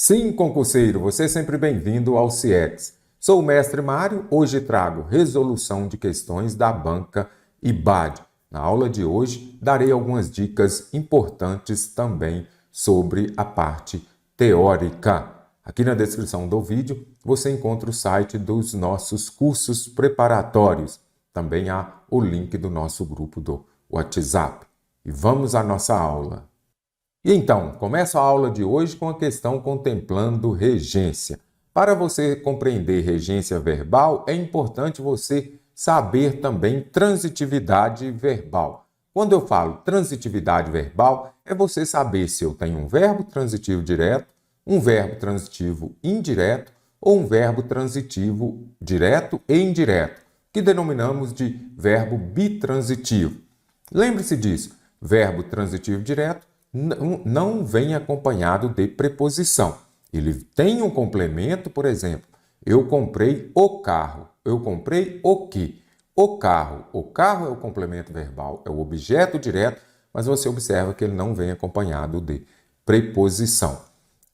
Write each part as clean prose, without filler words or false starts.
Sim, concurseiro, você é sempre bem-vindo ao CIEX. Sou o mestre Mário, hoje trago resolução de questões da banca IBAD. Na aula de hoje, darei algumas dicas importantes também sobre a parte teórica. Aqui na descrição do vídeo, você encontra o site dos nossos cursos preparatórios. Também há o link do nosso grupo do WhatsApp. E vamos à nossa aula. E então, começo a aula de hoje com a questão contemplando regência. Para você compreender regência verbal, é importante você saber também transitividade verbal. Quando eu falo transitividade verbal, é você saber se eu tenho um verbo transitivo direto, um verbo transitivo indireto ou um verbo transitivo direto e indireto, que denominamos de verbo bitransitivo. Lembre-se disso, verbo transitivo direto não vem acompanhado de preposição. Ele tem um complemento, por exemplo, eu comprei o carro, eu comprei o quê? O carro é o complemento verbal, é o objeto direto, mas você observa que ele não vem acompanhado de preposição.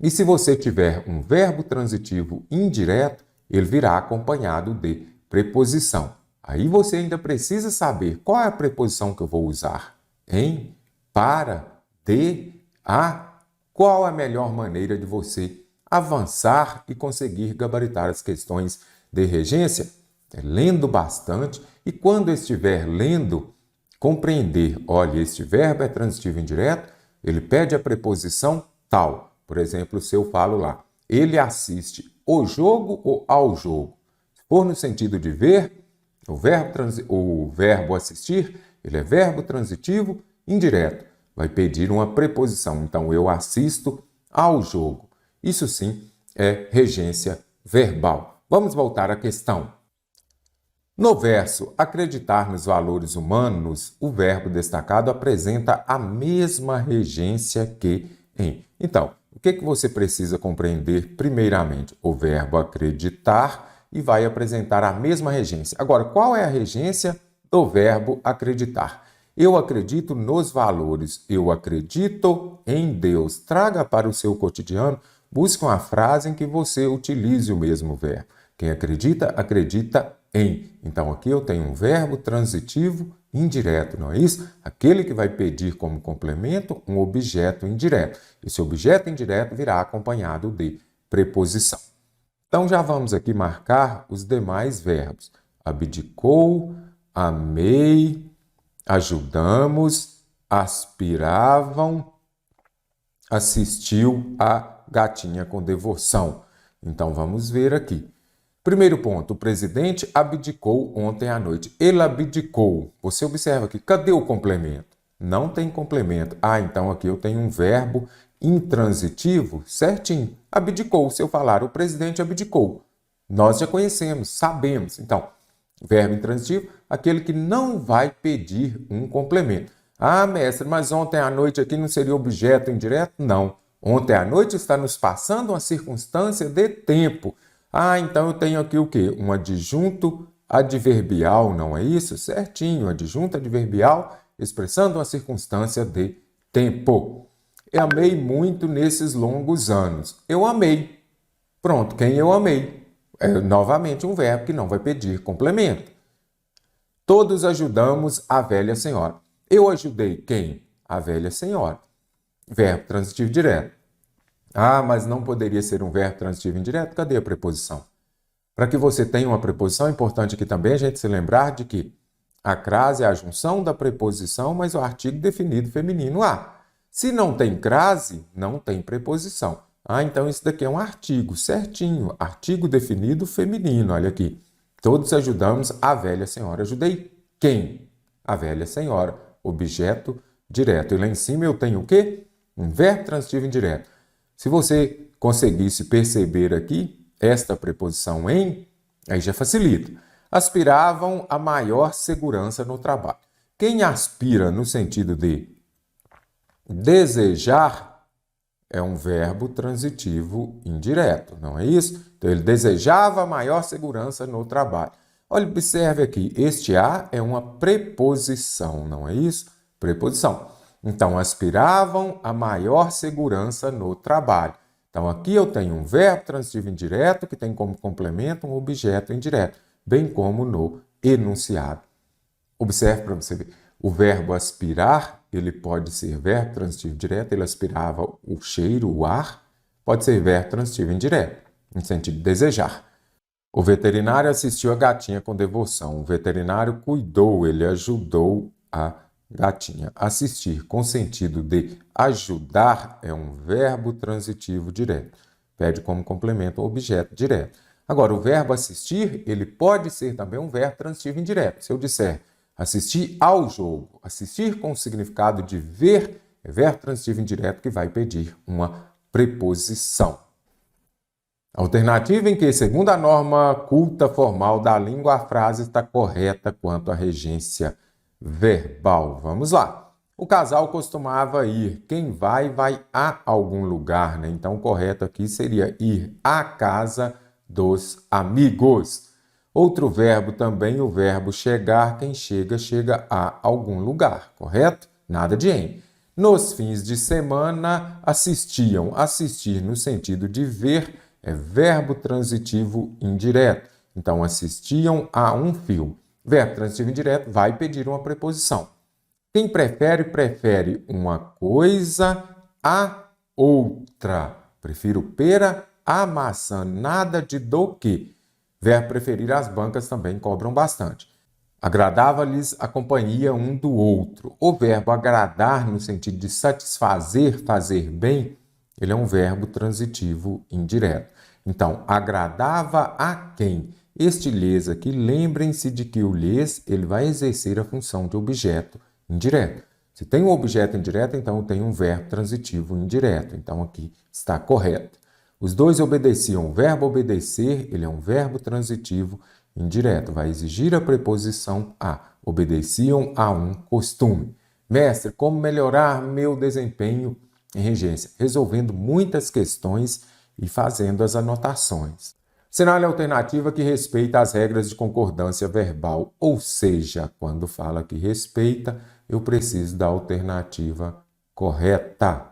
E se você tiver um verbo transitivo indireto, ele virá acompanhado de preposição. Aí você ainda precisa saber qual é a preposição que eu vou usar. Em, para, de, a. Qual a melhor maneira de você avançar e conseguir gabaritar as questões de regência? É lendo bastante e quando estiver lendo, compreender, olha, este verbo é transitivo indireto, ele pede a preposição tal. Por exemplo, se eu falo lá, ele assiste o jogo ou ao jogo. Se for no sentido de ver, o verbo assistir, ele é verbo transitivo indireto. Vai pedir uma preposição. Então, eu assisto ao jogo. Isso sim é regência verbal. Vamos voltar à questão. No verso acreditar nos valores humanos, o verbo destacado apresenta a mesma regência que em. Então, o que você precisa compreender primeiramente? O verbo acreditar e vai apresentar a mesma regência. Agora, qual é a regência do verbo acreditar? Eu acredito nos valores, eu acredito em Deus. Traga para o seu cotidiano, busque uma frase em que você utilize o mesmo verbo. Quem acredita, acredita em. Então, aqui eu tenho um verbo transitivo indireto, não é isso? Aquele que vai pedir como complemento um objeto indireto. Esse objeto indireto virá acompanhado de preposição. Então, já vamos aqui marcar os demais verbos. Abdicou, amei, ajudamos, aspiravam, assistiu a gatinha com devoção. Então, vamos ver aqui. Primeiro ponto, o presidente abdicou ontem à noite. Ele abdicou. Você observa aqui, cadê o complemento? Não tem complemento. Ah, então aqui eu tenho um verbo intransitivo, certinho. Abdicou. Se eu falar, o presidente abdicou. Nós já conhecemos, sabemos. Então, verbo intransitivo, aquele que não vai pedir um complemento. Ah, mestre, mas ontem à noite aqui não seria objeto indireto? Não. Ontem à noite está nos passando uma circunstância de tempo. Ah, então eu tenho aqui o quê? Um adjunto adverbial, não é isso? Certinho, adjunto adverbial expressando uma circunstância de tempo. Eu amei muito nesses longos anos. Eu amei. Pronto, quem eu amei? É novamente um verbo que não vai pedir complemento. Todos ajudamos a velha senhora. Eu ajudei quem? A velha senhora. Verbo transitivo direto. Ah, mas não poderia ser um verbo transitivo indireto? Cadê a preposição? Para que você tenha uma preposição, é importante aqui também a gente se lembrar de que a crase é a junção da preposição, mas o artigo definido feminino a. Se não tem crase, não tem preposição. Ah, então isso daqui é um artigo, certinho. Artigo definido feminino, olha aqui. Todos ajudamos a velha senhora. Ajudei quem? A velha senhora. Objeto direto. E lá em cima eu tenho o quê? Um verbo transitivo indireto. Se você conseguisse perceber aqui esta preposição em, aí já facilita. Aspiravam a maior segurança no trabalho. Quem aspira no sentido de desejar é um verbo transitivo indireto, não é isso? Então, ele desejava maior segurança no trabalho. Olha, observe aqui, este a é uma preposição, não é isso? Preposição. Então, aspiravam a maior segurança no trabalho. Então, aqui eu tenho um verbo transitivo indireto que tem como complemento um objeto indireto, bem como no enunciado. Observe para você ver. O verbo aspirar, ele pode ser verbo transitivo direto, ele aspirava o cheiro, o ar, pode ser verbo transitivo indireto, no sentido de desejar. O veterinário assistiu a gatinha com devoção. O veterinário cuidou, ele ajudou a gatinha. Assistir com sentido de ajudar é um verbo transitivo direto. Pede como complemento o objeto direto. Agora, o verbo assistir, ele pode ser também um verbo transitivo indireto. Se eu disser assistir ao jogo, assistir com o significado de ver, é verbo transitivo indireto que vai pedir uma preposição. Alternativa em que, segundo a norma culta formal da língua, a frase está correta quanto à regência verbal. Vamos lá. O casal costumava ir. Quem vai, vai a algum lugar, né? Então, o correto aqui seria ir à casa dos amigos. Outro verbo também, o verbo chegar. Quem chega, chega a algum lugar, correto? Nada de em. Nos fins de semana, assistiam. Assistir no sentido de ver é verbo transitivo indireto. Então, assistiam a um filme. Verbo transitivo indireto vai pedir uma preposição. Quem prefere, prefere uma coisa a outra. Prefiro pera a maçã, nada de do que. Verbo preferir, as bancas também cobram bastante. Agradava-lhes a companhia um do outro. O verbo agradar, no sentido de satisfazer, fazer bem, ele é um verbo transitivo indireto. Então, agradava a quem? Este lhes aqui, lembrem-se de que o lhes, ele vai exercer a função de objeto indireto. Se tem um objeto indireto, então eu tenho um verbo transitivo indireto. Então, aqui está correto. Os dois obedeciam. O verbo obedecer, ele é um verbo transitivo indireto. Vai exigir a preposição a. Obedeciam a um costume. Mestre, como melhorar meu desempenho em regência? Resolvendo muitas questões e fazendo as anotações. Sinale a alternativa que respeita as regras de concordância verbal, ou seja, quando fala que respeita, eu preciso da alternativa correta.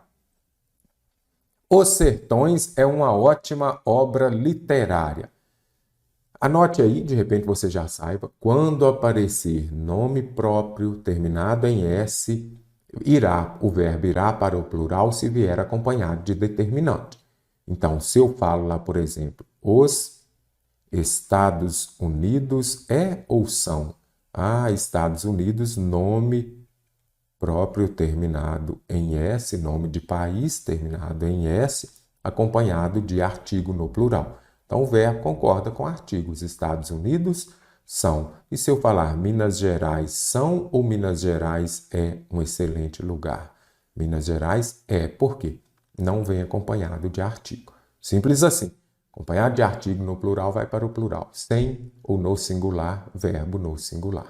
Os Sertões é uma ótima obra literária. Anote aí, de repente você já saiba, quando aparecer nome próprio terminado em S, o verbo irá para o plural se vier acompanhado de determinante. Então, se eu falo lá, por exemplo, os Estados Unidos é ou são? Estados Unidos, nome próprio terminado em S, nome de país terminado em S, acompanhado de artigo no plural. Então, o verbo concorda com o artigo. Os Estados Unidos são. E se eu falar Minas Gerais são ou Minas Gerais é um excelente lugar? Minas Gerais é. Por quê? Não vem acompanhado de artigo. Simples assim. Acompanhado de artigo no plural vai para o plural. Sem ou no singular, verbo no singular.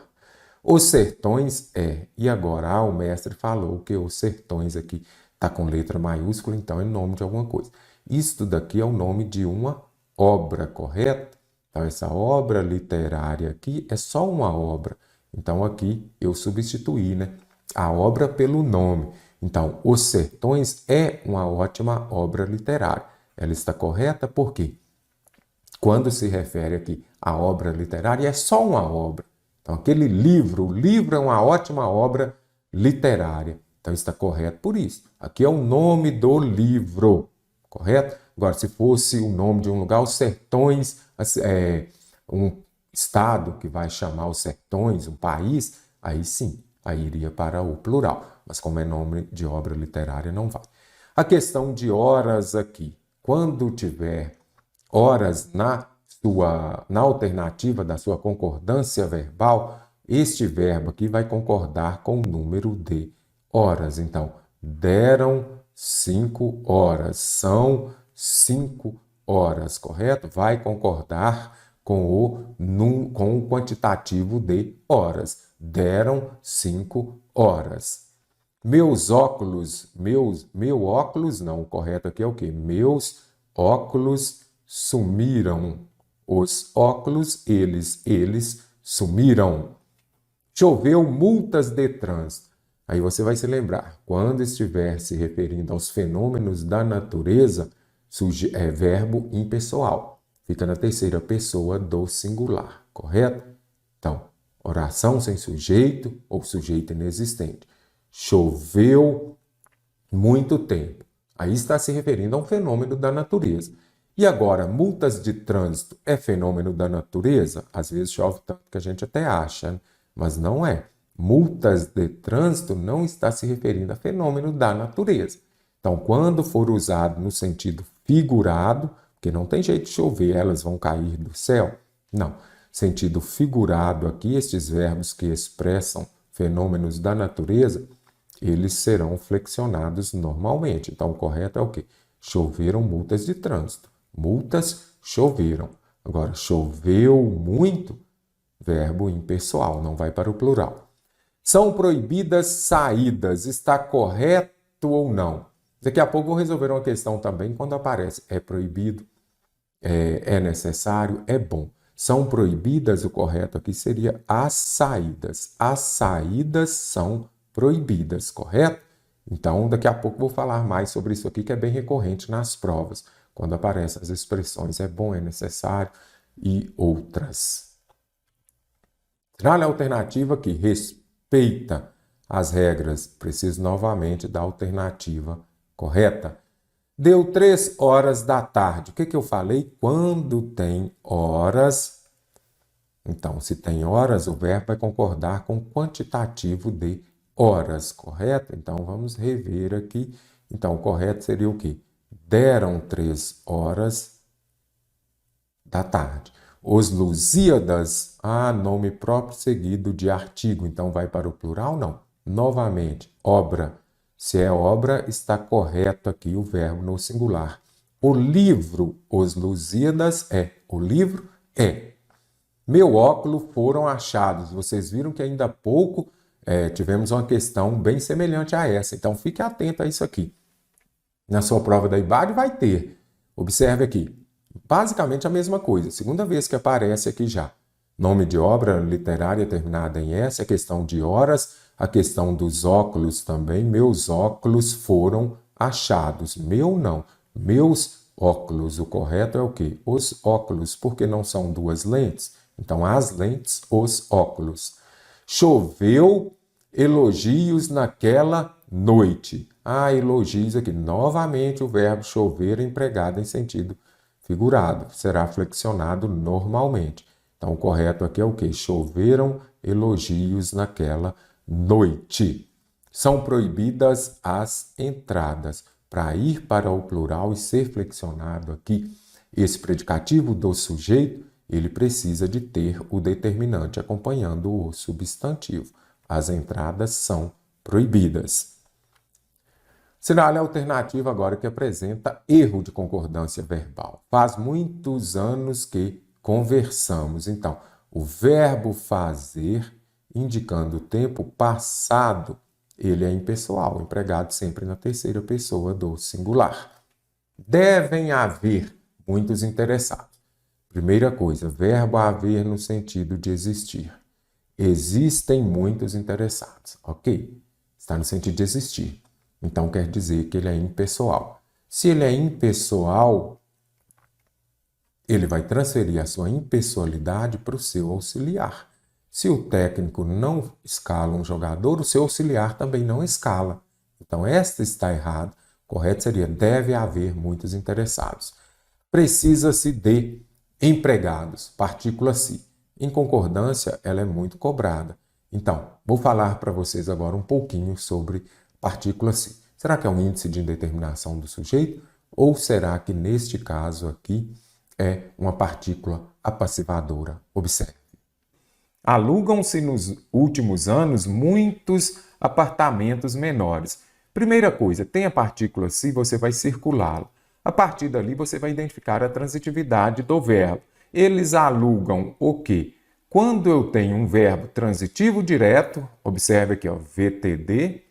Os Sertões é. E agora, o mestre falou que os Sertões aqui está com letra maiúscula, então é nome de alguma coisa. Isto daqui é o nome de uma obra, correto? Então, essa obra literária aqui é só uma obra. Então, aqui eu substituí, né, a obra pelo nome. Então, Os Sertões é uma ótima obra literária. Ela está correta porque quando se refere aqui à obra literária, é só uma obra. Então, aquele livro, o livro é uma ótima obra literária. Então, está correto por isso. Aqui é o nome do livro, correto? Agora, se fosse o nome de um lugar, Os Sertões, um estado que vai chamar Os Sertões, um país, aí sim, aí iria para o plural. Mas como é nome de obra literária, não vai. A questão de horas aqui. Quando tiver horas na alternativa da sua concordância verbal, este verbo aqui vai concordar com o número de horas. Então, deram 5 horas, são 5 horas, correto? Vai concordar com o quantitativo de horas. Deram 5 horas. Meus óculos, meu óculos, não, o correto aqui é o quê? Meus óculos sumiram. Os óculos, eles sumiram. Choveu multas de trânsito. Aí você vai se lembrar, quando estiver se referindo aos fenômenos da natureza, verbo impessoal. Fica na terceira pessoa do singular, correto? Então, oração sem sujeito ou sujeito inexistente. Choveu muito tempo. Aí está se referindo a um fenômeno da natureza. E agora, multas de trânsito é fenômeno da natureza? Às vezes chove tanto que a gente até acha, né? Mas não é. Multas de trânsito não está se referindo a fenômeno da natureza. Então, quando for usado no sentido figurado, porque não tem jeito de chover, elas vão cair do céu. Não. Sentido figurado aqui, estes verbos que expressam fenômenos da natureza, eles serão flexionados normalmente. Então, o correto é o quê? Choveram multas de trânsito. Multas choveram. Agora, choveu muito, verbo impessoal, não vai para o plural. São proibidas saídas. Está correto ou não? Daqui a pouco vou resolver uma questão também quando aparece. É proibido, é necessário, é bom. São proibidas, o correto aqui seria as saídas. As saídas são proibidas, correto? Então, daqui a pouco vou falar mais sobre isso aqui, que é bem recorrente nas provas, quando aparecem as expressões é bom, é necessário e outras. Será a alternativa que respeita as regras? Preciso novamente da alternativa correta. Deu 3 horas da tarde. O que eu falei? Quando tem horas. Então, se tem horas, o verbo vai concordar com o quantitativo de horas, correto? Então, vamos rever aqui. Então, o correto seria o quê? Deram 3 horas da tarde. Os Lusíadas, nome próprio seguido de artigo. Então, vai para o plural? Não. Novamente, obra. Se é obra, está correto aqui o verbo no singular. O livro, os Lusíadas, o livro é. Meu óculos foram achados. Vocês viram que ainda há pouco tivemos uma questão bem semelhante a essa. Então, fique atento a isso aqui. Na sua prova da IBAD vai ter. Observe aqui. Basicamente a mesma coisa. Segunda vez que aparece aqui já. Nome de obra literária terminada em S, a questão de horas, a questão dos óculos também. Meus óculos foram achados. Meu não. Meus óculos. O correto é o quê? Os óculos, porque não são 2 lentes. Então, as lentes, os óculos. Choveu elogios naquela noite. Elogios aqui. Novamente, o verbo chover é empregado em sentido figurado. Será flexionado normalmente. Então, o correto aqui é o quê? Choveram elogios naquela noite. São proibidas as entradas. Para ir para o plural e ser flexionado aqui, esse predicativo do sujeito, ele precisa de ter o determinante acompanhando o substantivo. As entradas são proibidas. Sinal alternativa agora que apresenta erro de concordância verbal. Faz muitos anos que conversamos. Então, o verbo fazer, indicando o tempo passado, ele é impessoal, empregado sempre na terceira pessoa do singular. Devem haver muitos interessados. Primeira coisa, verbo haver no sentido de existir. Existem muitos interessados, ok? Está no sentido de existir. Então, quer dizer que ele é impessoal. Se ele é impessoal, ele vai transferir a sua impessoalidade para o seu auxiliar. Se o técnico não escala um jogador, o seu auxiliar também não escala. Então, esta está errada. Correto seria, deve haver muitos interessados. Precisa-se de empregados, partícula se. Em concordância, ela é muito cobrada. Então, vou falar para vocês agora um pouquinho sobre partícula se. Será que é um índice de indeterminação do sujeito? Ou será que, neste caso aqui, é uma partícula apassivadora? Observe. Alugam-se nos últimos anos muitos apartamentos menores. Primeira coisa, tem a partícula se, você vai circulá-la. A partir dali, você vai identificar a transitividade do verbo. Eles alugam o quê? Quando eu tenho um verbo transitivo direto, observe aqui, VTD,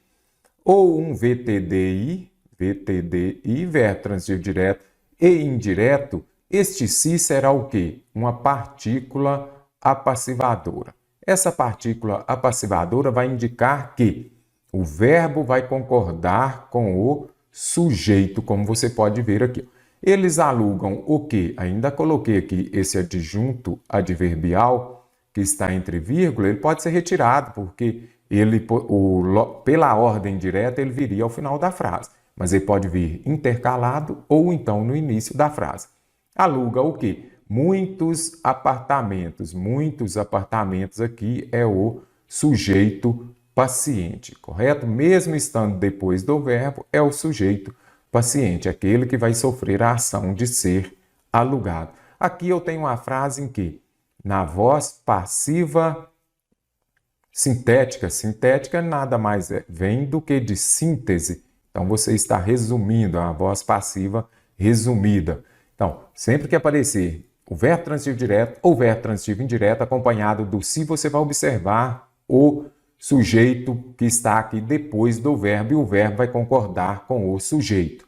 ou um VTDI, verbo transitivo direto e indireto, este si será o quê? Uma partícula apassivadora. Essa partícula apassivadora vai indicar que o verbo vai concordar com o sujeito, como você pode ver aqui. Eles alugam o quê? Ainda coloquei aqui esse adjunto adverbial que está entre vírgula, ele pode ser retirado, porque pela ordem direta ele viria ao final da frase, mas ele pode vir intercalado ou então no início da frase. Aluga o quê? Muitos apartamentos. Muitos apartamentos aqui é o sujeito paciente, correto? Mesmo estando depois do verbo, é o sujeito paciente, aquele que vai sofrer a ação de ser alugado. Aqui eu tenho uma frase em que, na voz passiva sintética, sintética nada mais vem do que de síntese. Então, você está resumindo, a voz passiva resumida. Então, sempre que aparecer o verbo transitivo direto ou verbo transitivo indireto acompanhado do se, você vai observar o sujeito que está aqui depois do verbo e o verbo vai concordar com o sujeito.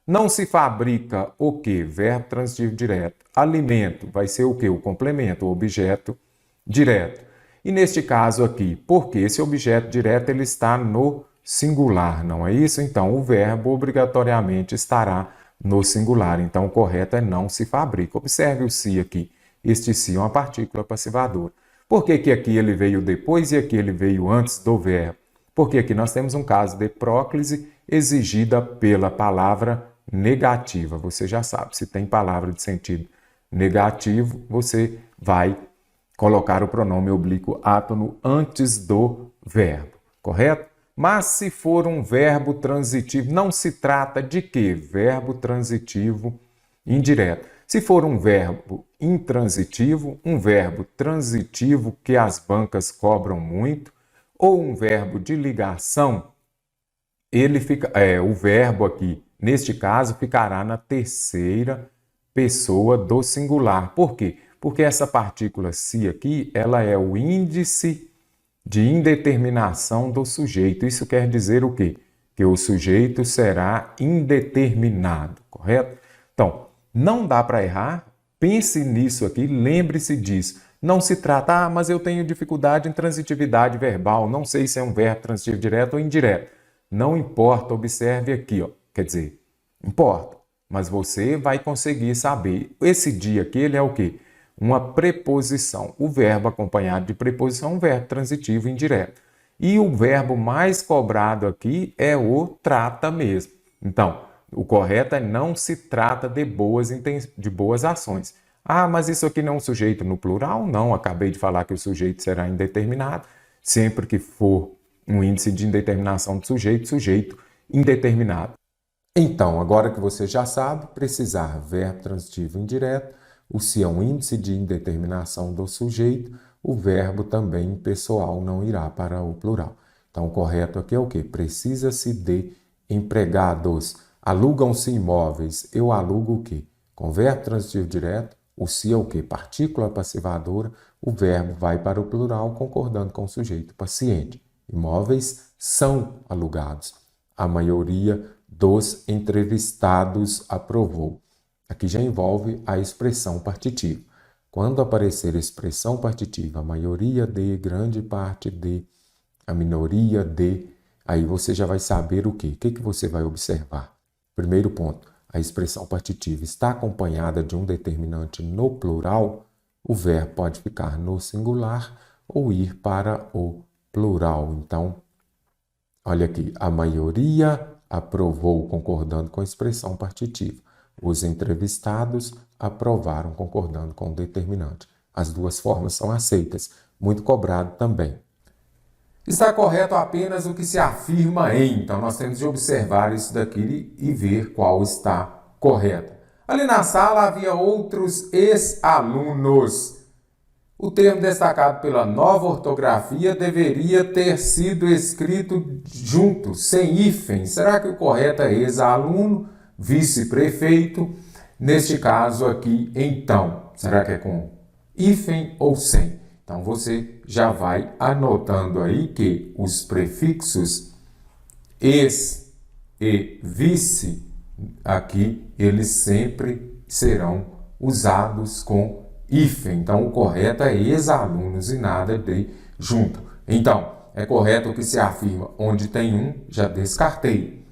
Não se fabrica o quê? Verbo transitivo direto. Alimento vai ser o quê? O complemento, o objeto direto. E neste caso aqui, porque esse objeto direto ele está no singular, não é isso? Então, o verbo obrigatoriamente estará no singular. Então, o correto é não se fabrica. Observe o se aqui. Este se é uma partícula passivadora. Por que que aqui ele veio depois e aqui ele veio antes do verbo? Porque aqui nós temos um caso de próclise exigida pela palavra negativa. Você já sabe, se tem palavra de sentido negativo, você vai colocar o pronome oblíquo átono antes do verbo, correto? Mas se for um verbo transitivo, não se trata de quê? Verbo transitivo indireto. Se for um verbo intransitivo, um verbo transitivo que as bancas cobram muito, ou um verbo de ligação, o verbo aqui, neste caso, ficará na terceira pessoa do singular. Por quê? Porque essa partícula se aqui, ela é o índice de indeterminação do sujeito. Isso quer dizer o quê? Que o sujeito será indeterminado, correto? Então, não dá para errar. Pense nisso aqui, lembre-se disso. Não se trata, mas eu tenho dificuldade em transitividade verbal, não sei se é um verbo transitivo direto ou indireto. Não importa, observe aqui, ó. Quer dizer, importa, mas você vai conseguir saber. Esse dia aqui, ele é o quê? Uma preposição. O verbo acompanhado de preposição é um verbo transitivo indireto. E o verbo mais cobrado aqui é o trata mesmo. Então, o correto é não se trata de boas ações. Ah, mas isso aqui não é um sujeito no plural? Não, acabei de falar que o sujeito será indeterminado. Sempre que for um índice de indeterminação do sujeito, sujeito indeterminado. Então, agora que você já sabe, precisar verbo transitivo indireto, o se é um índice de indeterminação do sujeito, o verbo também pessoal não irá para o plural. Então, o correto aqui é o quê? Precisa-se de empregados. Alugam-se imóveis. Eu alugo o quê? Com verbo transitivo direto, o se é o quê? Partícula passivadora, o verbo vai para o plural concordando com o sujeito paciente. Imóveis são alugados. A maioria dos entrevistados aprovou. Aqui já envolve a expressão partitiva. Quando aparecer expressão partitiva, a maioria de, grande parte de, a minoria de, aí você já vai saber o quê? O que você vai observar? Primeiro ponto, a expressão partitiva está acompanhada de um determinante no plural, o verbo pode ficar no singular ou ir para o plural. Então, olha aqui, a maioria aprovou concordando com a expressão partitiva. Os entrevistados aprovaram concordando com o determinante. As duas formas são aceitas, muito cobrado também. Está correto apenas o que se afirma em. Então, nós temos de observar isso daqui e ver qual está correto. Ali na sala havia outros ex-alunos. O termo destacado pela nova ortografia deveria ter sido escrito junto, sem hífen. Será que o correto é ex-aluno, vice-prefeito? Neste caso aqui, então, será que é com hífen ou sem? Então, você já vai anotando aí que os prefixos ex e vice, aqui, eles sempre serão usados com hífen. Então, o correto é ex-alunos e nada de junto. Então, é correto o que se afirma onde tem um, já descartei.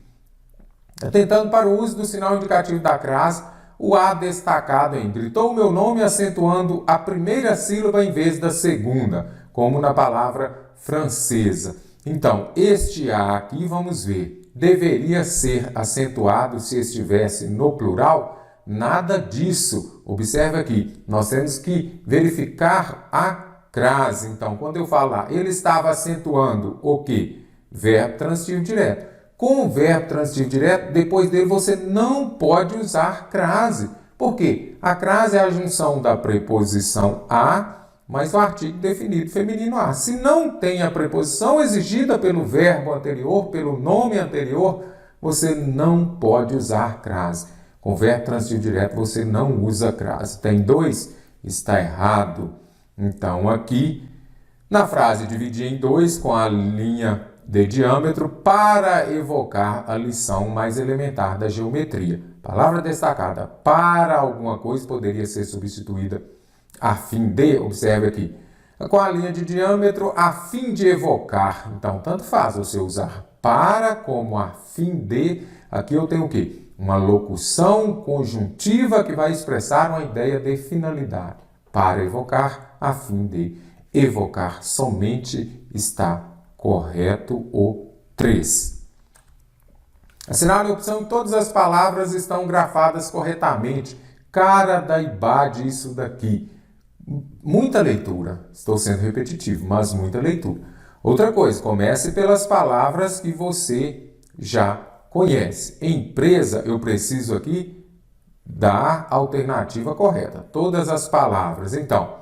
Atentando para o uso do sinal indicativo da crase, o A destacado em gritou o meu nome acentuando a primeira sílaba em vez da segunda, como na palavra francesa. Então, este A aqui, vamos ver, deveria ser acentuado se estivesse no plural? Nada disso. Observe aqui, nós temos que verificar a crase. Então, quando eu falar, ele estava acentuando o quê? Verbo transitivo direto. Com o verbo transitivo direto, depois dele você não pode usar crase. Por quê? A crase é a junção da preposição a mais o artigo definido feminino a. Se não tem a preposição exigida pelo verbo anterior, pelo nome anterior, você não pode usar crase. Com verbo transitivo direto você não usa crase. Tem dois? Está errado. Então aqui, na frase dividir em dois com a linha de diâmetro para evocar a lição mais elementar da geometria. Palavra destacada para alguma coisa poderia ser substituída a fim de, observe aqui, com a linha de diâmetro a fim de evocar. Então, tanto faz você usar para como a fim de. Aqui eu tenho o quê? Uma locução conjuntiva que vai expressar uma ideia de finalidade. Para evocar, a fim de evocar somente está correto o 3. Assinale a opção que todas as palavras estão grafadas corretamente. Cara da IBAD, isso daqui. Muita leitura. Estou sendo repetitivo, mas muita leitura. Outra coisa, comece pelas palavras que você já conhece. Empresa, eu preciso aqui da alternativa correta. Todas as palavras. Então,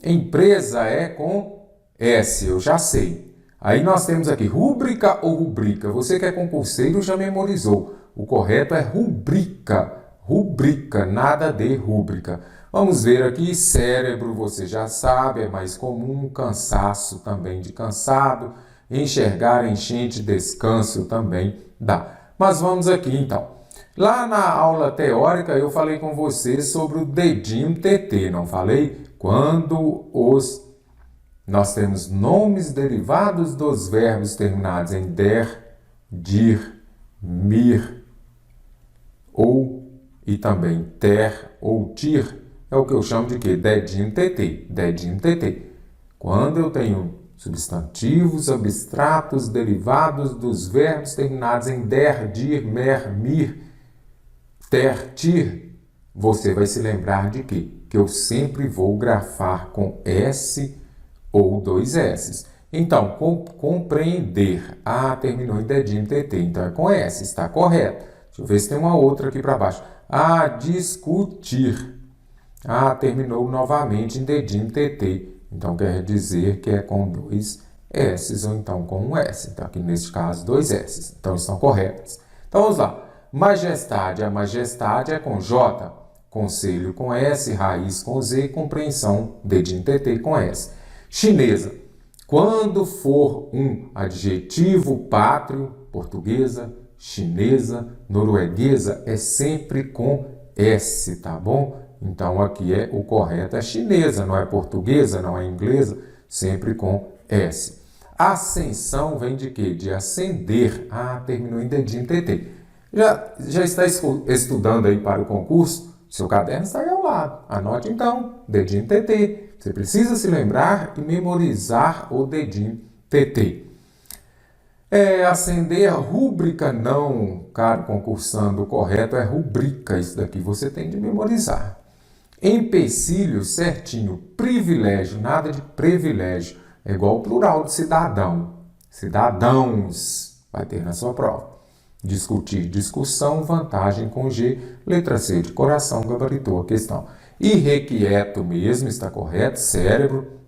empresa é com S, eu já sei. Aí nós temos aqui rúbrica ou rubrica. Você que é concurseiro já memorizou. O correto é rubrica. Rubrica, nada de rúbrica. Vamos ver aqui, cérebro, você já sabe, é mais comum, cansaço também de cansado, enxergar, enchente, descanso também dá. Mas vamos aqui então. Lá na aula teórica eu falei com você sobre o dedinho TT, não falei? Quando nós temos nomes derivados dos verbos terminados em der, dir, mir, ou e também ter ou tir, é o que eu chamo de quê? Dedinho TT. Dedinho TT. Quando eu tenho substantivos abstratos derivados dos verbos terminados em der, dir, mer, mir, ter, tir, você vai se lembrar de quê? Que eu sempre vou grafar com S ou dois S. Então, compreender. Ah, terminou em dedinho TT. Então é com S, está correto. Deixa eu ver se tem uma outra aqui para baixo. Ah, discutir. Ah, terminou novamente em dedinho TT. Então quer dizer que é com dois S ou então com um S. Então aqui neste caso dois S. Então estão corretos. Então vamos lá. Majestade. A majestade é com J. Conselho com S. Raiz com Z. Compreensão. Dedinho TT com S. Chinesa. Quando for um adjetivo pátrio, portuguesa, chinesa, norueguesa, é sempre com S, tá bom? Então, aqui o correto é chinesa, não é portuguesa, não é inglesa, sempre com S. Ascensão vem de quê? De ascender. Ah, terminou em dedinho TT. Já está estudando aí para o concurso? Seu caderno está aí ao lado. Anote então, dedinho TT. Você precisa se lembrar e memorizar o dedinho TT. Acender rúbrica não, caro concursando, o correto é rubrica. Isso daqui você tem de memorizar. Empecilho, certinho. Privilégio, nada de privilégio. É igual ao plural de cidadão. Cidadãos, vai ter na sua prova. Discutir, discussão, vantagem com G. Letra C de coração, gabaritou a questão. Irrequieto mesmo, está correto. Cérebro.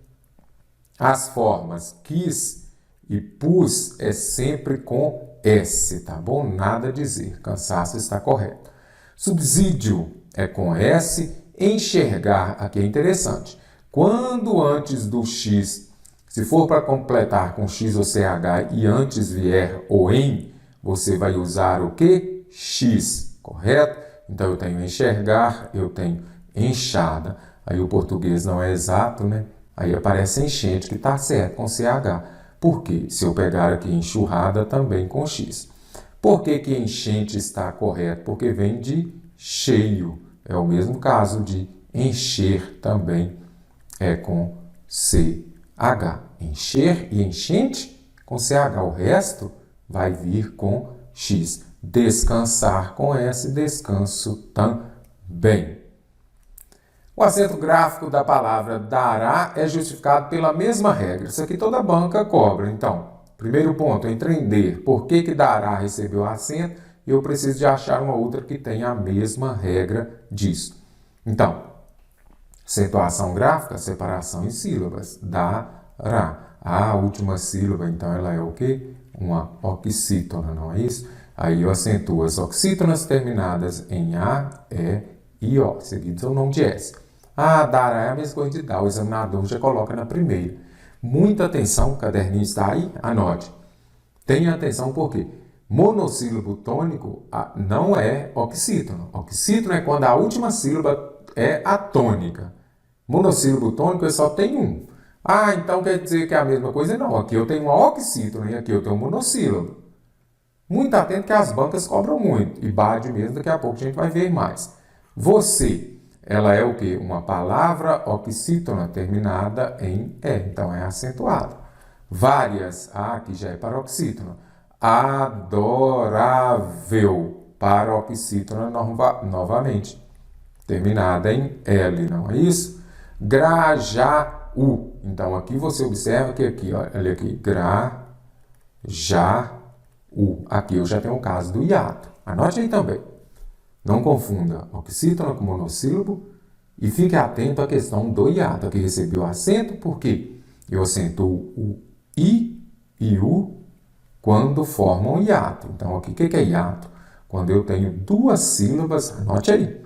As formas quis e pus é sempre com S, tá bom? Nada a dizer. Cansaço está correto. Subsídio é com S. Enxergar, aqui é interessante. Quando antes do X, se for para completar com X ou CH e antes vier o em, você vai usar o quê? X, correto? Então eu tenho enxergar, eu tenho enxada. Aí o português não é exato, né? Aí aparece enchente, que está certo, com CH. Por quê? Se eu pegar aqui enxurrada, também com X. Por que que enchente está correto? Porque vem de cheio. É o mesmo caso de encher, também é com CH. Encher e enchente com CH. O resto vai vir com X. Descansar com S, descanso também. O acento gráfico da palavra dará é justificado pela mesma regra. Isso aqui toda banca cobra. Então, primeiro ponto, entender por que dará recebeu acento e eu preciso de achar uma outra que tenha a mesma regra disso. Então, acentuação gráfica, separação em sílabas. Dará. A última sílaba, então, ela é o quê? Uma oxítona, não é isso? Aí eu acentuo as oxítonas terminadas em A, E e O, seguidos ao nome de S. Dará é a mesma coisa de dar, o examinador já coloca na primeira. Muita atenção, o caderninho está aí, anote. Tenha atenção porque monossílabo tônico não é oxítono. Oxítono é quando a última sílaba é a tônica. Monossílabo tônico só tem um. Então quer dizer que é a mesma coisa? Não, aqui eu tenho uma oxítono e aqui eu tenho um monossílabo. Muito atento que as bancas cobram muito. E BAD mesmo, daqui a pouco a gente vai ver mais. Você, ela é o quê? Uma palavra oxítona terminada em E. Então é acentuado. Várias, aqui já é paroxítona. Adorável, paroxítona novamente. Terminada em L, não é isso? Grajaú. Então aqui você observa que aqui, olha aqui, grajaú. Aqui eu já tenho o caso do hiato. Anote aí também. Não confunda oxítona com monossílabo e fique atento à questão do hiato. Aqui recebeu acento porque eu acentuo o I e U quando formam hiato. Então, aqui o que é hiato? Quando eu tenho duas sílabas, anote aí.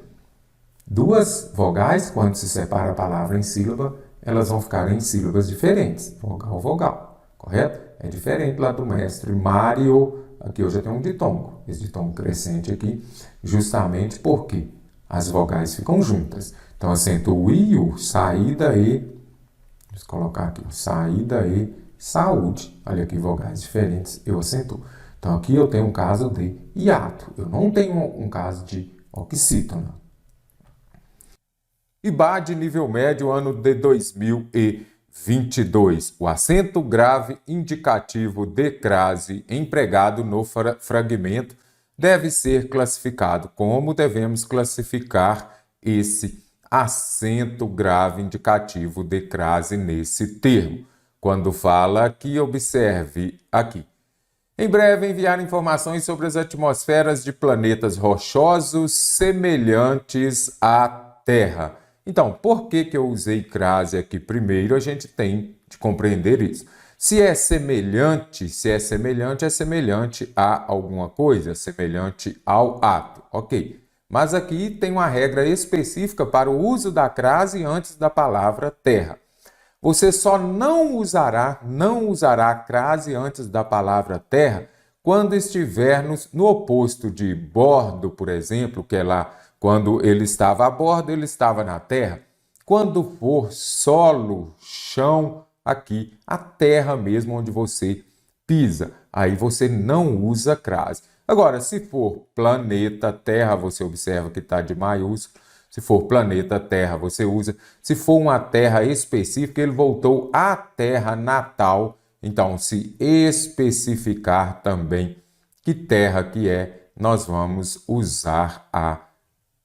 Duas vogais, quando se separa a palavra em sílaba, elas vão ficar em sílabas diferentes. Vogal, vogal. Correto? É diferente lá do mestre Mário. Aqui eu já tenho um ditongo. Esse ditongo crescente aqui, justamente porque as vogais ficam juntas. Então, acento o I, U, saída e... Vamos colocar aqui, saída e saúde. Olha aqui, vogais diferentes, eu acentuo. Então, aqui eu tenho um caso de hiato. Eu não tenho um caso de oxítona. IBAD nível médio, ano de 2022. O acento grave indicativo de crase empregado no fragmento deve ser classificado. Como devemos classificar esse acento grave indicativo de crase nesse termo? Quando fala aqui, observe aqui. Em breve enviar informações sobre as atmosferas de planetas rochosos semelhantes à Terra. Então, por que eu usei crase aqui primeiro? A gente tem de compreender isso. Se é semelhante a alguma coisa, semelhante ao ato, ok. Mas aqui tem uma regra específica para o uso da crase antes da palavra terra. Você só não usará crase antes da palavra terra quando estiver no oposto de bordo, por exemplo, que é lá quando ele estava a bordo, ele estava na terra. Quando for solo, chão, aqui, a terra mesmo onde você pisa, aí você não usa crase. Agora, se for planeta Terra, você observa que está de maiúsculo. Se for planeta Terra, você usa. Se for uma terra específica, ele voltou à terra natal. Então, se especificar também que terra que é, nós vamos usar a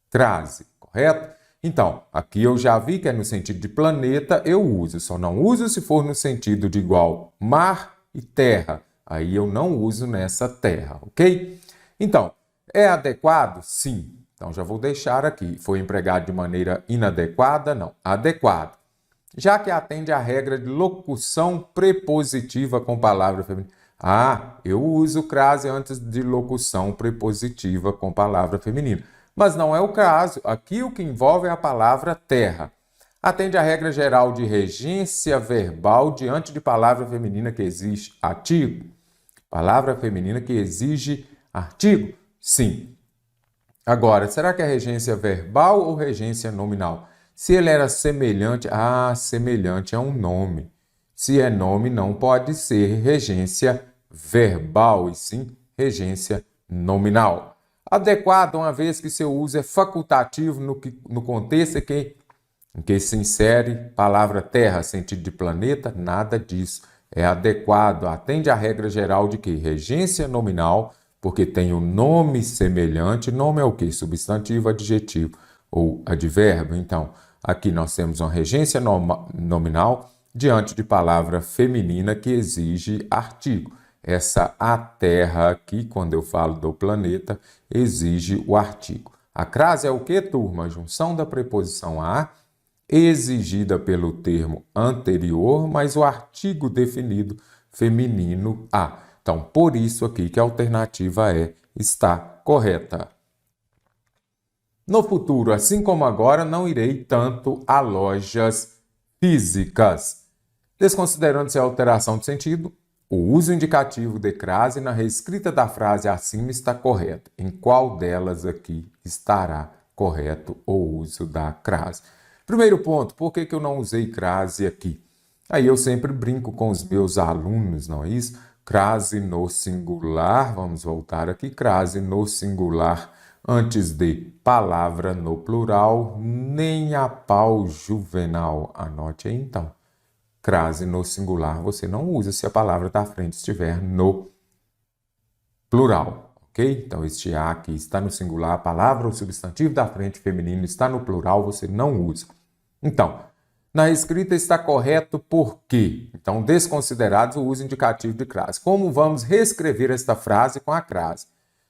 crase, correto? Então, aqui eu já vi que é no sentido de planeta, eu uso. Só não uso se for no sentido de igual mar e terra. Aí eu não uso nessa terra, ok? Então, é adequado? Sim. Então, já vou deixar aqui. Foi empregado de maneira inadequada? Não. Adequado. Já que atende à regra de locução prepositiva com palavra feminina. Eu uso crase antes de locução prepositiva com palavra feminina. Mas não é o caso. Aqui o que envolve é a palavra terra. Atende à regra geral de regência verbal diante de palavra feminina que exige artigo. Palavra feminina que exige artigo? Sim. Agora, será que é regência verbal ou regência nominal? Se ele era semelhante, semelhante é um nome. Se é nome, não pode ser regência verbal, e sim regência nominal. Adequado, uma vez que seu uso é facultativo no contexto em que se insere palavra terra, sentido de planeta, nada disso. É adequado, atende à regra geral de que regência nominal, porque tem o nome semelhante. Nome é o quê? Substantivo, adjetivo ou advérbio. Então, aqui nós temos uma regência nominal diante de palavra feminina que exige artigo. Essa a terra aqui, quando eu falo do planeta, exige o artigo. A crase é o quê, turma? Junção da preposição a, exigida pelo termo anterior, mas o artigo definido feminino a. Então, por isso aqui que a alternativa está correta. No futuro, assim como agora, não irei tanto a lojas físicas. Desconsiderando-se a alteração de sentido, o uso indicativo de crase na reescrita da frase acima está correto. Em qual delas aqui estará correto o uso da crase? Primeiro ponto, por que eu não usei crase aqui? Aí eu sempre brinco com os meus alunos, não é isso? Crase no singular, vamos voltar aqui, crase no singular antes de palavra no plural, nem a pau juvenal. Anote aí então. Crase no singular você não usa se a palavra da frente estiver no plural, ok? Então, este a aqui está no singular, a palavra ou substantivo da frente feminino está no plural, você não usa. Então, na escrita está correto por quê? Então, desconsiderados o uso indicativo de crase. Como vamos reescrever esta frase com a crase?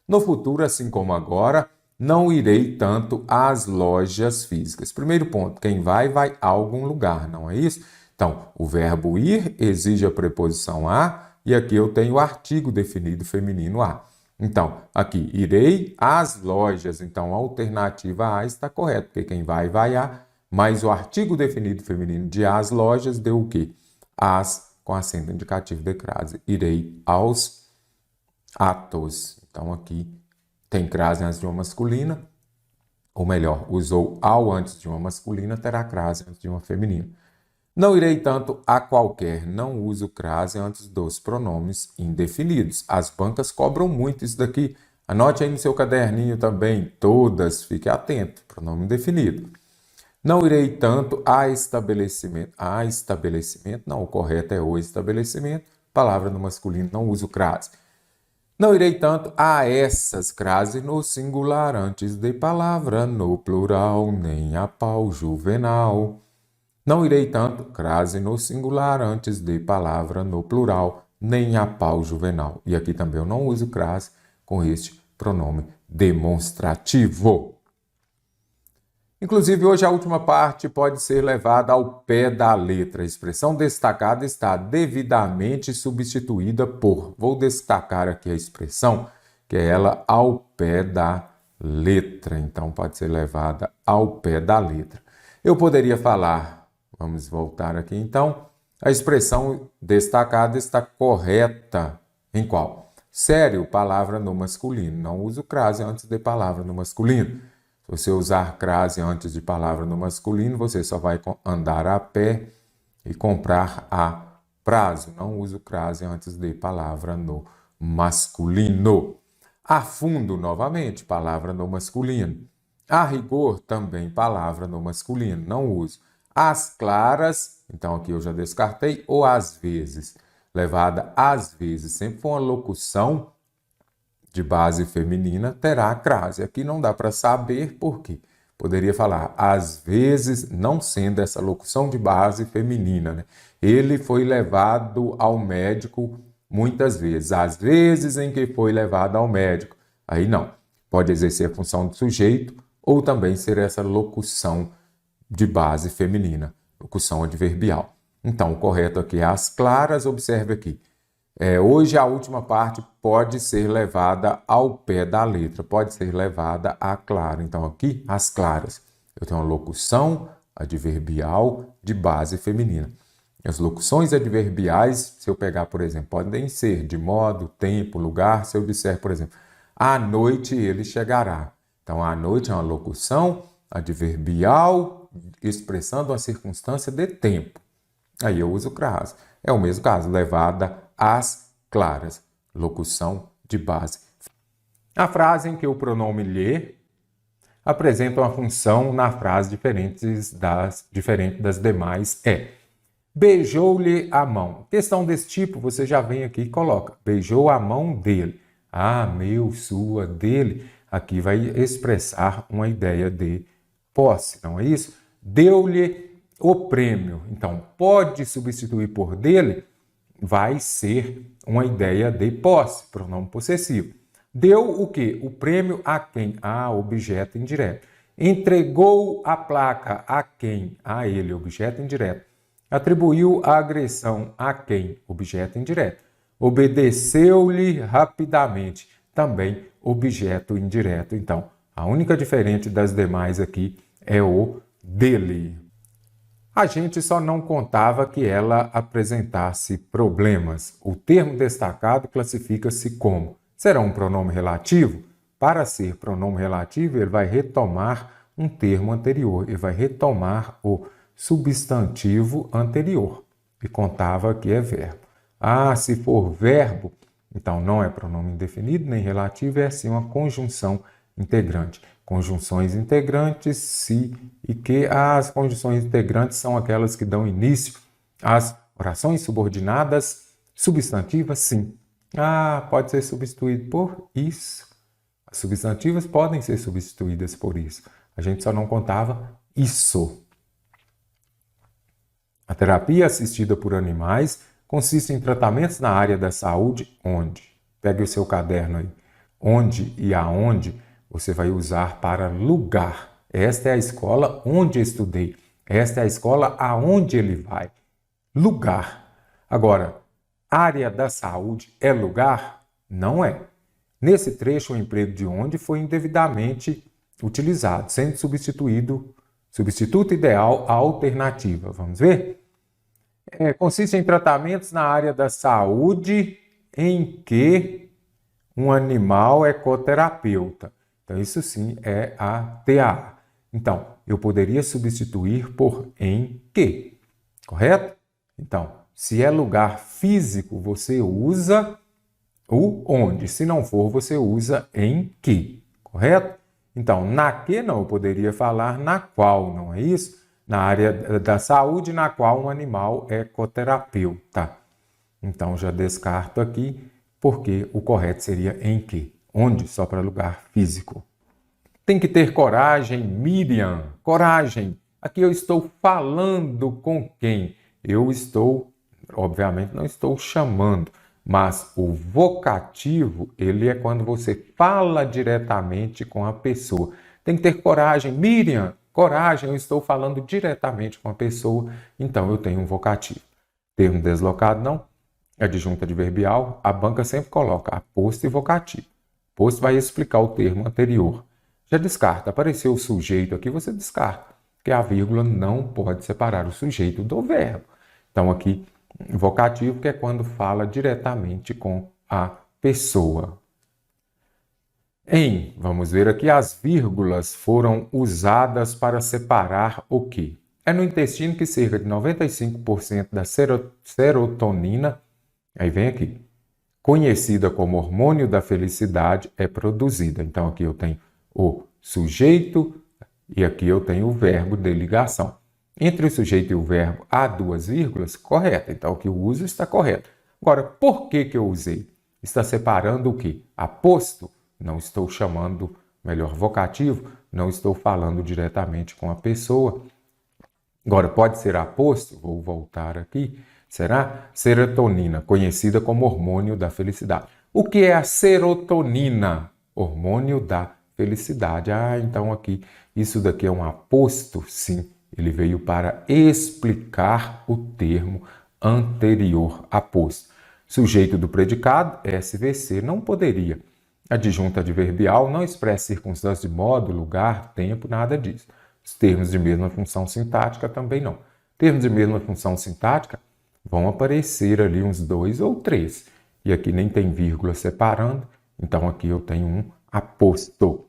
No futuro, assim como agora, não irei tanto às lojas físicas. Primeiro ponto, quem vai a algum lugar, não é isso? Então, o verbo ir exige a preposição a, e aqui eu tenho o artigo definido feminino a. Então, aqui, irei às lojas. Então, a alternativa a está correta, porque quem vai a, mas o artigo definido feminino de às lojas deu o quê? Às, com acento indicativo de crase. Irei aos atos. Então, aqui tem crase antes de uma masculina, ou melhor, usou ao antes de uma masculina, terá crase antes de uma feminina. Não irei tanto a qualquer, não uso crase antes dos pronomes indefinidos. As bancas cobram muito isso daqui. Anote aí no seu caderninho também, todas, fique atento, pronome indefinido. Não irei tanto a estabelecimento. A estabelecimento, não, o correto é o estabelecimento. Palavra no masculino, não uso crase. Não irei tanto a essas, crase no singular antes de palavra no plural, nem a pau juvenal. Não irei tanto, crase no singular antes de palavra no plural, nem a pau juvenal. E aqui também eu não uso crase com este pronome demonstrativo. Inclusive, hoje a última parte pode ser levada ao pé da letra. A expressão destacada está devidamente substituída por. Vou destacar aqui a expressão, que é ela ao pé da letra. Então, pode ser levada ao pé da letra. Eu poderia falar, vamos voltar aqui então, a expressão destacada está correta em qual? Sério, palavra no masculino. Não uso crase antes de palavra no masculino. Se você usar crase antes de palavra no masculino, você só vai andar a pé e comprar a prazo. Não uso crase antes de palavra no masculino. A fundo, novamente, palavra no masculino. A rigor, também palavra no masculino. Não uso. As claras, então aqui eu já descartei, ou às vezes. Levada às vezes. Sempre foi uma locução de base feminina, terá a crase. Aqui não dá para saber por quê. Poderia falar, às vezes, não sendo essa locução de base feminina, né? Ele foi levado ao médico muitas vezes. Às vezes em que foi levado ao médico. Aí não. Pode exercer a função de sujeito ou também ser essa locução de base feminina, locução adverbial. Então, o correto aqui é as claras. Observe aqui. Hoje a última parte pode ser levada ao pé da letra, pode ser levada a clara. Então aqui, as claras. Eu tenho uma locução adverbial de base feminina. As locuções adverbiais, se eu pegar, por exemplo, podem ser de modo, tempo, lugar. Se eu disser, por exemplo, à noite ele chegará. Então, à noite é uma locução adverbial expressando uma circunstância de tempo. Aí eu uso crase. É o mesmo caso, levada às claras. Locução de base. A frase em que o pronome lhe apresenta uma função na frase diferente das demais é: beijou-lhe a mão. Questão desse tipo, você já vem aqui e coloca: beijou a mão dele. Ah, meu, sua, dele. Aqui vai expressar uma ideia de posse, não é isso? Deu-lhe o prêmio. Então, pode substituir por dele, vai ser uma ideia de posse, pronome possessivo. Deu o quê? O prêmio a quem? A objeto indireto. Entregou a placa a quem? A ele, objeto indireto. Atribuiu a agressão a quem? Objeto indireto. Obedeceu-lhe rapidamente, também objeto indireto. Então, a única diferente das demais aqui é o dele. A gente só não contava que ela apresentasse problemas. O termo destacado classifica-se como: será um pronome relativo? Para ser pronome relativo, ele vai retomar um termo anterior, ele vai retomar o substantivo anterior. E contava que é verbo. Ah, se for verbo, então não é pronome indefinido nem relativo, é sim uma conjunção integrante. Conjunções integrantes, se e que. As conjunções integrantes são aquelas que dão início às orações subordinadas substantivas, sim. Ah, pode ser substituído por isso. As substantivas podem ser substituídas por isso. A gente só não contava isso. A terapia assistida por animais consiste em tratamentos na área da saúde, onde? Pegue o seu caderno aí. Onde e aonde você vai usar para lugar. Esta é a escola onde estudei. Esta é a escola aonde ele vai. Lugar. Agora, área da saúde é lugar? Não é. Nesse trecho, o emprego de onde foi indevidamente utilizado, sendo substituto ideal a alternativa. Vamos ver? Consiste em tratamentos na área da saúde em que um animal é coterapeuta. Então, isso sim é a TAA. Então, eu poderia substituir por em que, correto? Então, se é lugar físico, você usa o onde. Se não for, você usa em que, correto? Então, na que não, eu poderia falar na qual, não é isso? Na área da saúde, na qual um animal é coterapeuta. Então, já descarto aqui, porque o correto seria em que. Onde? Só para lugar físico. Tem que ter coragem, Miriam. Coragem. Aqui eu estou falando com quem? Eu estou, obviamente, não estou chamando, mas o vocativo, ele é quando você fala diretamente com a pessoa. Tem que ter coragem, Miriam. Coragem, eu estou falando diretamente com a pessoa, então eu tenho um vocativo. Termo deslocado, não. Adjunto adverbial, a banca sempre coloca aposto e vocativo. Posto vai explicar o termo anterior. Já descarta, apareceu o sujeito aqui, você descarta, porque a vírgula não pode separar o sujeito do verbo. Então aqui, vocativo, que é quando fala diretamente com a pessoa. Vamos ver aqui, as vírgulas foram usadas para separar o quê? É no intestino que cerca de 95% da serotonina, aí vem aqui, conhecida como hormônio da felicidade, é produzida. Então aqui eu tenho o sujeito e aqui eu tenho o verbo de ligação. Entre o sujeito e o verbo há duas vírgulas, correto. Então o que eu uso está correto. Agora, por que eu usei? Está separando o quê? Aposto. Não estou chamando, melhor, vocativo, não estou falando diretamente com a pessoa. Agora, pode ser aposto, vou voltar aqui, será? Serotonina, conhecida como hormônio da felicidade. O que é a serotonina? Hormônio da felicidade. Ah, então aqui, isso daqui é um aposto? Sim, ele veio para explicar o termo anterior, aposto. Sujeito do predicado, SVC, não poderia. Adjunto adverbial não expressa circunstância de modo, lugar, tempo, nada disso. Os termos de mesma função sintática também não. Termos de mesma função sintática vão aparecer ali uns 2 ou 3. E aqui nem tem vírgula separando, então aqui eu tenho um aposto.